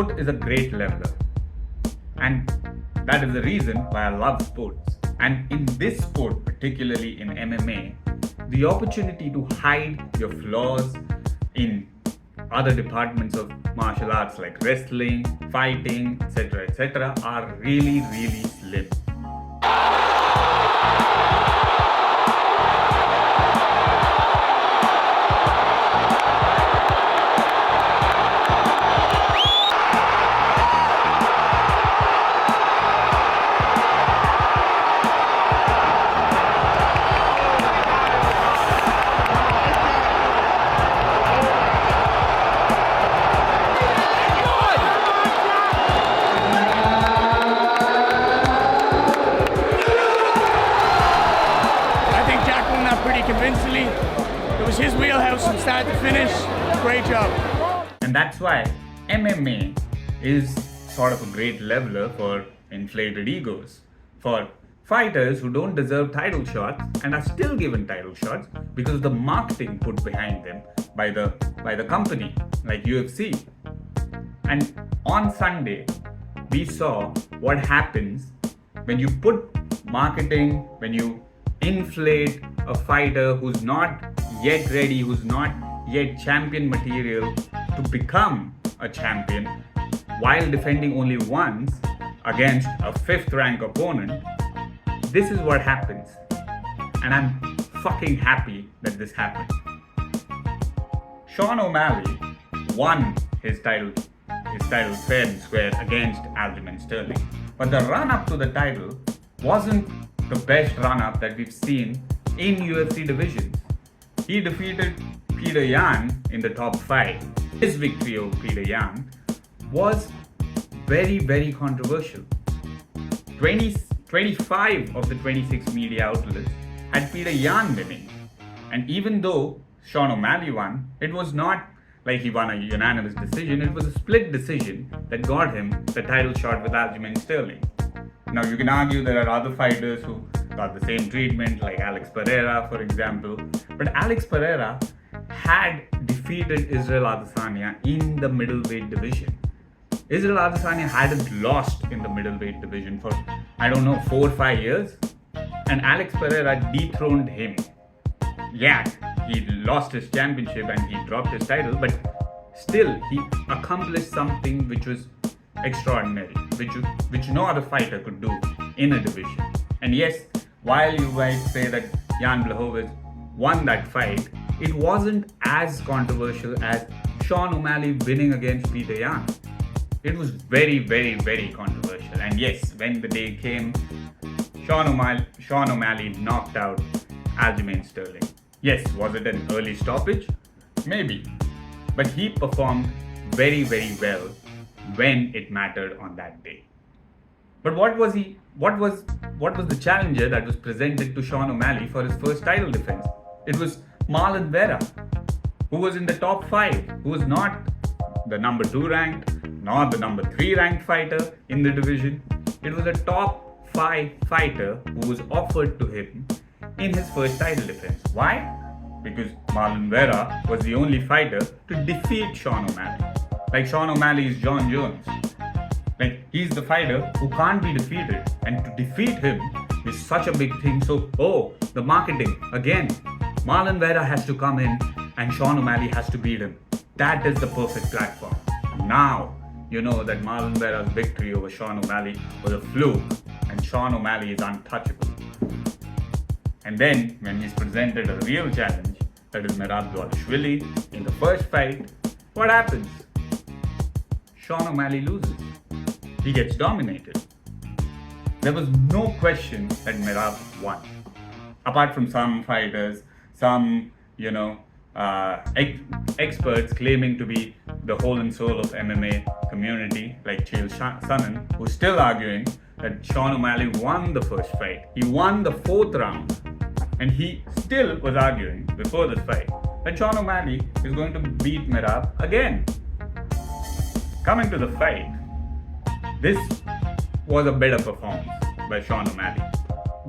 sport is a great leveler. And that is the reason why I love sports. And in this sport, particularly in MMA, the opportunity to hide your flaws in other departments of martial arts like wrestling, fighting, etc., are really, really slim. Convincingly. It was his wheelhouse from start to finish. Great job. And that's why MMA is sort of a great leveler for inflated egos. For fighters who don't deserve title shots and are still given title shots because of the marketing put behind them by the company like UFC. And on Sunday, we saw what happens when you put marketing, when you inflate a fighter who's not yet ready, who's not yet champion material to become a champion while defending only once against a 5th rank opponent. This is what happens. And I'm fucking happy that this happened. Sean O'Malley won his title fair and square against Aljamain Sterling. But the run up to the title wasn't the best run-up that we've seen in UFC divisions. He defeated Peter Yan in the top 5. His victory over Peter Yan was very, very controversial. 25 of the 26 media outlets had Peter Yan winning. And even though Sean O'Malley won, it was not like he won a unanimous decision, it was a split decision that got him the title shot with Aljamain Sterling. Now you can argue there are other fighters who got the same treatment, like Alex Pereira, for example. But Alex Pereira had defeated Israel Adesanya in the middleweight division. Israel Adesanya hadn't lost in the middleweight division for, 4 or 5 years. And Alex Pereira dethroned him. Yeah, he lost his championship and he dropped his title, but still he accomplished something which was extraordinary, which no other fighter could do in a division. And yes, while you might say that Jan Blachowicz won that fight, it wasn't as controversial as Sean O'Malley winning against Peter Yan. It was very, very, very controversial. And yes, when the day came, Sean O'Malley knocked out Aljamain Sterling. Yes, was it an early stoppage? Maybe. But he performed very, very well when it mattered on that day. But what was the challenger that was presented to Sean O'Malley for his first title defense? It was Marlon Vera, who was in the top 5, who was not the number 2 ranked, nor the number 3 ranked fighter in the division. It was a top 5 fighter who was offered to him in his first title defense. Why? Because Marlon Vera was the only fighter to defeat Sean O'Malley. Like Sean O'Malley is John Jones. Like, he's the fighter who can't be defeated, and to defeat him is such a big thing. So, the marketing again. Marlon Vera has to come in and Sean O'Malley has to beat him. That is the perfect platform. Now, you know that Marlon Vera's victory over Sean O'Malley was a fluke and Sean O'Malley is untouchable. And then, when he's presented a real challenge, that is Merab Dvalishvili, in the first fight, what happens? Sean O'Malley loses. He gets dominated. There was no question that Merab won. Apart from some fighters, some, experts claiming to be the whole and soul of MMA community, like Chael Sonnen, who's still arguing that Sean O'Malley won the first fight. He won the 4th round. And he still was arguing before this fight that Sean O'Malley is going to beat Merab again. Coming to the fight, this was a better performance by Sean O'Malley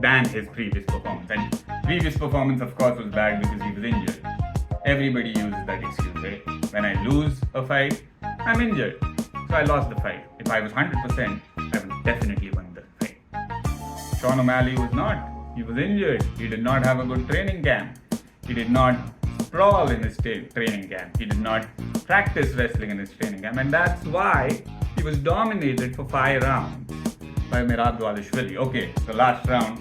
than his previous performance. And previous performance, of course, was bad because he was injured. Everybody uses that excuse, right? When I lose a fight, I'm injured. So I lost the fight. If I was 100%, I would definitely won the fight. Sean O'Malley was not. He was injured. He did not have a good training camp. He did not sprawl in his training camp. He did not practice wrestling in his training camp. And that's why he was dominated for 5 rounds by Merab Dvalishvili. Okay, the last round,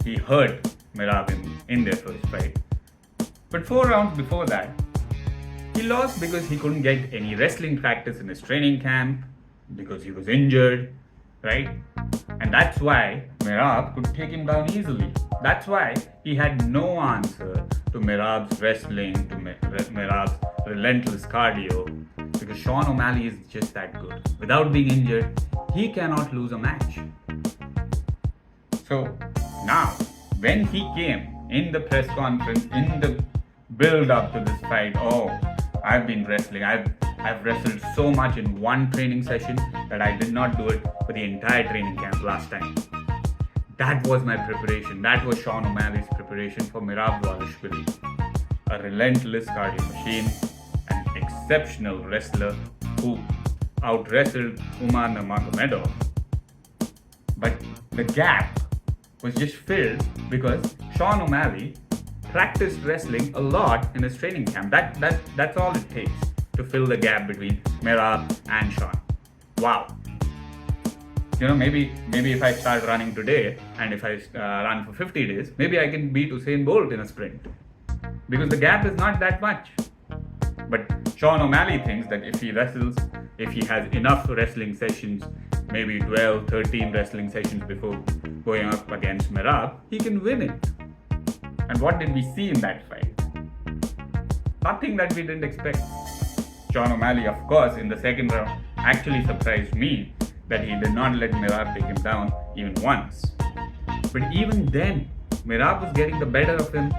he hurt Merab in their first fight. But 4 rounds before that, he lost because he couldn't get any wrestling practice in his training camp, because he was injured, right? And that's why Merab could take him down easily. That's why he had no answer to Merab's wrestling, to Merab's relentless cardio, because Sean O'Malley is just that good. Without being injured, he cannot lose a match. So now, when he came in the press conference, in the build up to this fight, I've been wrestling. I've wrestled so much in one training session that I did not do it for the entire training camp last time. That was my preparation. That was Sean O'Malley's preparation for Merab Dvalishvili. A relentless cardio machine, an exceptional wrestler who out-wrestled Umar Nurmagomedov. But the gap was just filled because Sean O'Malley practiced wrestling a lot in his training camp. That's all it takes to fill the gap between Merab and Sean. Wow. Maybe if I start running today and if I run for 50 days, maybe I can beat Usain Bolt in a sprint. Because the gap is not that much. But Sean O'Malley thinks that if he wrestles, if he has enough wrestling sessions, maybe 12, 13 wrestling sessions before going up against Merab, he can win it. And what did we see in that fight? Nothing that we didn't expect. Sean O'Malley, of course, in the second round actually surprised me that he did not let Merab take him down even once. But even then, Merab was getting the better of him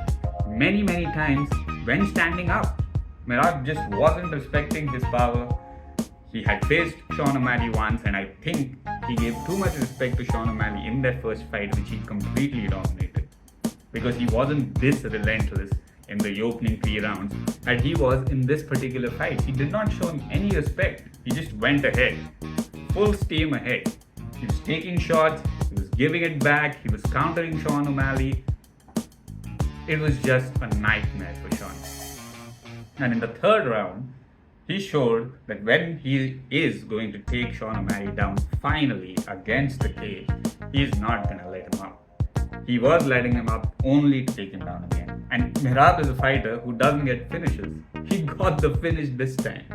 many times when standing up. Merab just wasn't respecting his power. He had faced Sean O'Malley once, and I think he gave too much respect to Sean O'Malley in their first fight, which he completely dominated. Because he wasn't this relentless in the opening 3 rounds that he was in this particular fight. He did not show him any respect. He just went ahead, full steam ahead. He was taking shots, he was giving it back, he was countering Sean O'Malley. It was just a nightmare for Sean. And in the 3rd round, he showed that when he is going to take Sean O'Malley down finally against the cage, he is not going to let him up. He was letting him up only to take him down again. And Merab is a fighter who doesn't get finishes. He got the finish this time.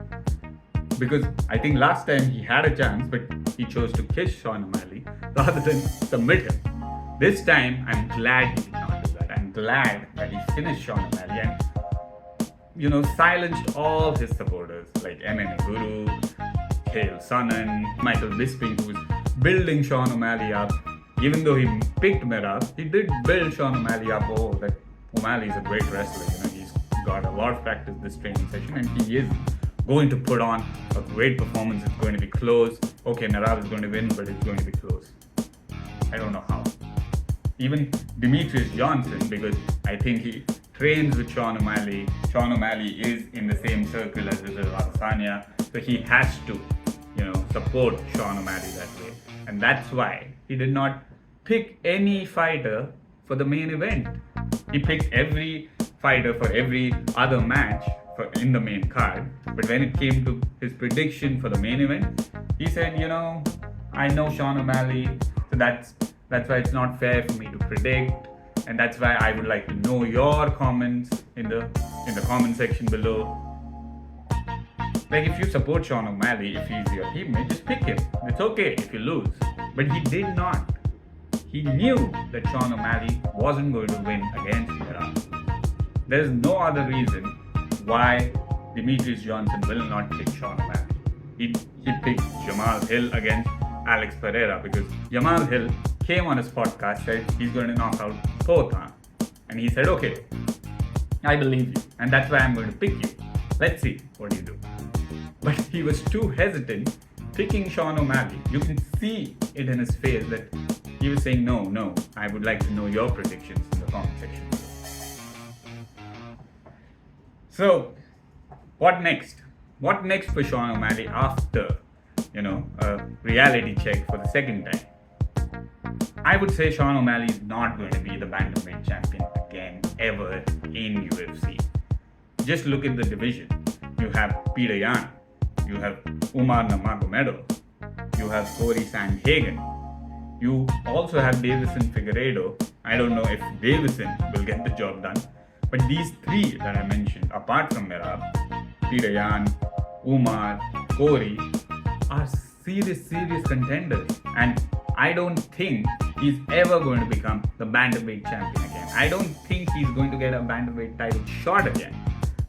Because I think last time he had a chance, but he chose to kiss Sean O'Malley rather than submit him. This time, I'm glad he did not do that. I'm glad that he finished Sean O'Malley and silenced all his supporters like MMA Guru, Chael Sonnen, Michael Bisping, who was building Sean O'Malley up. Even though he picked Merab, he did build Sean O'Malley up. That O'Malley is a great wrestler. He's got a lot of practice this training session, and he is going to put on a great performance. It's going to be close. Okay, Merab is going to win, but it's going to be close. I don't know how. Even Demetrius Johnson, because I think he trains with Sean O'Malley. Sean O'Malley is in the same circle as Israel Adesanya, so he has to, support Sean O'Malley that way. And that's why he did not pick any fighter for the main event. He picked every fighter for every other match in the main card. But when it came to his prediction for the main event, he said, I know Sean O'Malley, so that's why it's not fair for me to predict. And that's why I would like to know your comments in the comment section below. Like, if you support Sean O'Malley, if he's your teammate, just pick him. It's okay if you lose. But he did not. He knew that Sean O'Malley wasn't going to win against Merab. There's no other reason why Demetrius Johnson will not pick Sean O'Malley. He picked Jamal Hill against Alex Pereira because Jamal Hill came on his podcast, said he's going to knock out Pothan. And he said, okay, I believe you. And that's why I'm going to pick you. Let's see what you do. But he was too hesitant picking Sean O'Malley. You can see it in his face that he was saying, no, I would like to know your predictions in the comment section. So, what next? What next for Sean O'Malley after a reality check for the second time. I would say Sean O'Malley is not going to be the bantamweight champion again ever in UFC. Just look at the division. You have Peter Yan, you have Umar Nurmagomedov, you have Corey Sandhagen, you also have Davison Figueiredo. I don't know if Davison will get the job done, but these three that I mentioned, apart from Merab, Peter Yan, Umar, Corey, are serious contenders, and I don't think he's ever going to become the bantamweight champion again. I don't think he's going to get a bantamweight title shot again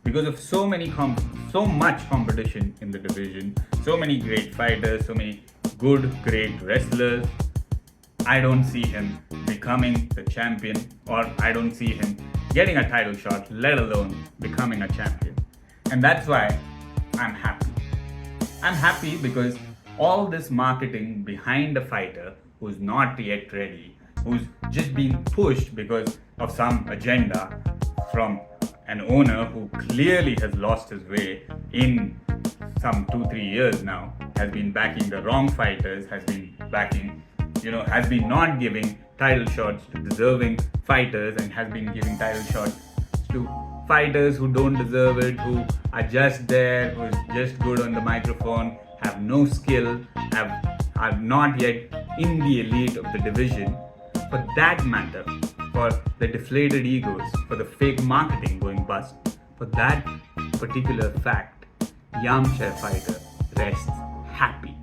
because of so much competition in the division, so many great fighters, so many great wrestlers. I don't see him becoming the champion, or I don't see him getting a title shot, let alone becoming a champion. And that's why I'm happy. I'm happy because all this marketing behind a fighter who's not yet ready, who's just being pushed because of some agenda from an owner who clearly has lost his way in some 2-3 years now, has been backing the wrong fighters, has been not giving title shots to deserving fighters, and has been giving title shots to fighters who don't deserve it, who are just there, who is just good on the microphone, have no skill, are not yet in the elite of the division. For that matter, for the deflated egos, for the fake marketing going bust, for that particular fact, the armchair fighter rests happy.